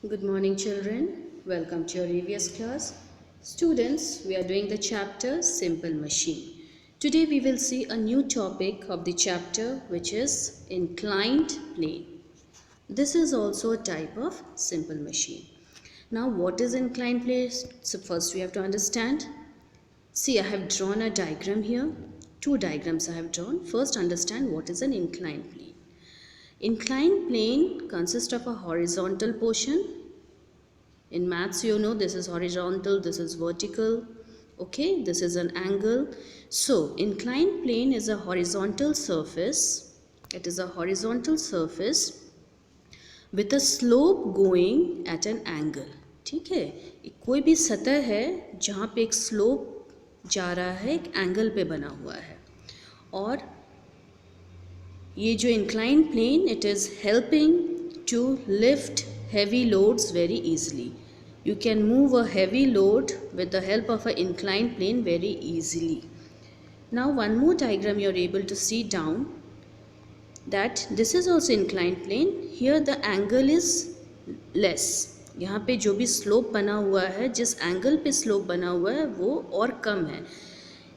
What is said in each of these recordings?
Good morning, children. Welcome to your EVS class. Students, we are doing the chapter Simple Machine. Today we will see a new topic of the chapter, which is inclined plane. This is also a type of simple machine. Now, what is inclined plane? So first we have to understand. See, I have drawn a diagram here. Two diagrams I have drawn. First, understand what is an inclined plane. Inclined plane consists of a horizontal portion. In maths, you know, this is horizontal, this is vertical. Okay, this is an angle. So, inclined plane is a horizontal surface. It is a horizontal surface with a slope going at an angle. ठीक है, कोई भी सतह है जहाँ पे एक slope जा रहा है, एक एंगल पे बना हुआ है. और ये जो inclined plane, it is helping to lift heavy loads very easily. You can move a heavy load with the help of an inclined plane very easily. Now one more diagram you are able to see down, that this is also inclined plane. Here the angle is less. यहाँ पे जो भी slope बना हुआ है, जिस angle पे slope बना हुआ है वो और कम है.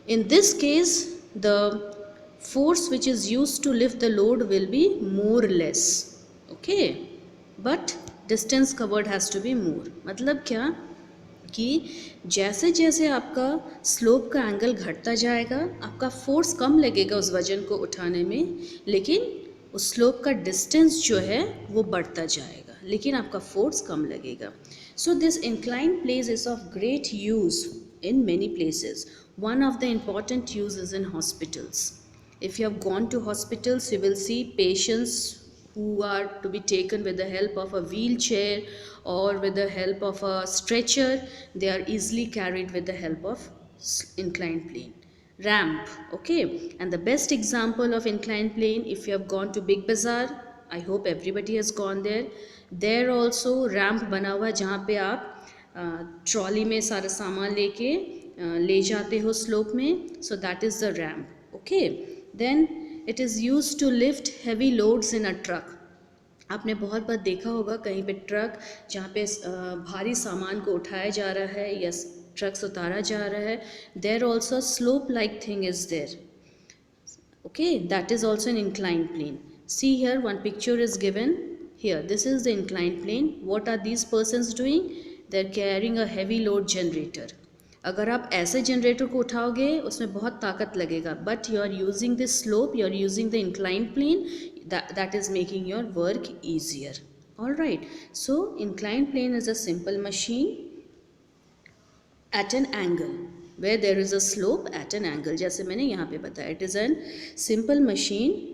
In this case the force which is used to lift the load will be more less. Okay, but distance covered has to be more. मतलब क्या कि जैसे जैसे आपका स्लोप का एंगल घटता जाएगा, आपका फोर्स कम लगेगा उस वजन को उठाने में, लेकिन उस स्लोप का डिस्टेंस जो है वो बढ़ता जाएगा, लेकिन आपका फोर्स कम लगेगा. So this incline place is of great use in many places. One of the important uses in hospitals. If you have gone to hospitals, you will see patients who are to be taken with the help of a wheelchair or with the help of a stretcher. They are easily carried with the help of inclined plane. Ramp, okay. And the best example of inclined plane, if you have gone to Big Bazaar, I hope everybody has gone there. There also ramp बना हुआ जहाँ पे आप trolley में सारा सामान लेके ले जाते हो स्लोप में. So that is the ramp. Okay, then it is use to lift heavy loads in a truck. आपने बहुत बार देखा होगा कहीं पे ट्रक जहाँ पे भारी सामान को उठाया जा रहा है या ट्रक से उतारा जा रहा है, there also slope like thing is there. Okay, that is also an inclined plane. See here, one picture is given here. This is the inclined plane. What are these persons doing? They're carrying a heavy load generator. अगर आप ऐसे generator को उठाओगे उसमें बहुत ताकत लगेगा, but you are using the slope, you are using the inclined plane, that is making your work easier. All right, so inclined plane is a simple machine at an angle where there is a slope at an angle. जैसे मैंने यहाँ पे बताया, it is a simple machine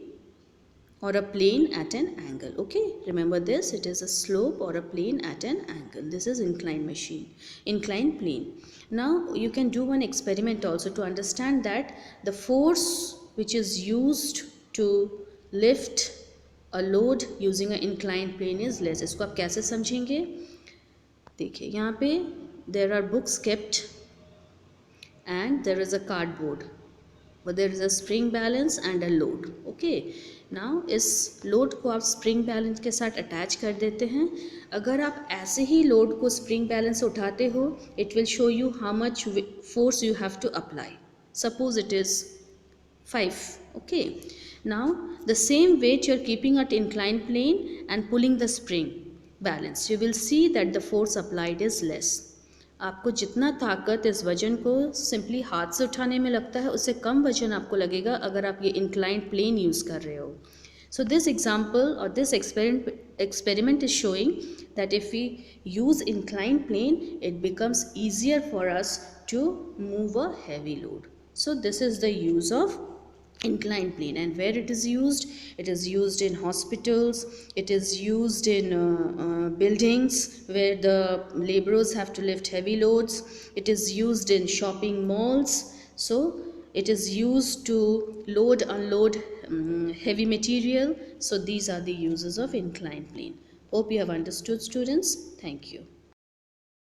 or a plane at an angle. Okay, remember this, it is a slope or a plane at an angle. This is inclined machine, inclined plane. Now you can do one experiment also to understand that the force which is used to lift a load using an inclined plane is less. इसको आप कैसे समझेंगे? देखिए यहाँ पे there are books kept and there is a cardboard, but there is a spring balance and a load. Okay, now इस load को आप स्प्रिंग बैलेंस के साथ अटैच कर देते हैं. अगर आप ऐसे ही लोड को स्प्रिंग बैलेंस से उठाते हो, it will show you how much force you have to apply. Suppose it is 5. Okay, now the same weight you are keeping at inclined plane and pulling the spring balance, you will see that the force applied is less. आपको जितना ताकत इस वजन को simply हाथ से उठाने में लगता है, उससे कम वजन आपको लगेगा अगर आप ये इंक्लाइंड प्लेन यूज़ कर रहे हो. सो दिस एग्जाम्पल और this experiment is showing that if we use inclined plane it becomes easier for us to move a heavy load. So this is the use of inclined plane. And where it is used in hospitals, it is used in buildings where the laborers have to lift heavy loads, it is used in shopping malls. So it is used to load unload heavy material. So these are the uses of inclined plane. Hope you have understood, students. Thank you.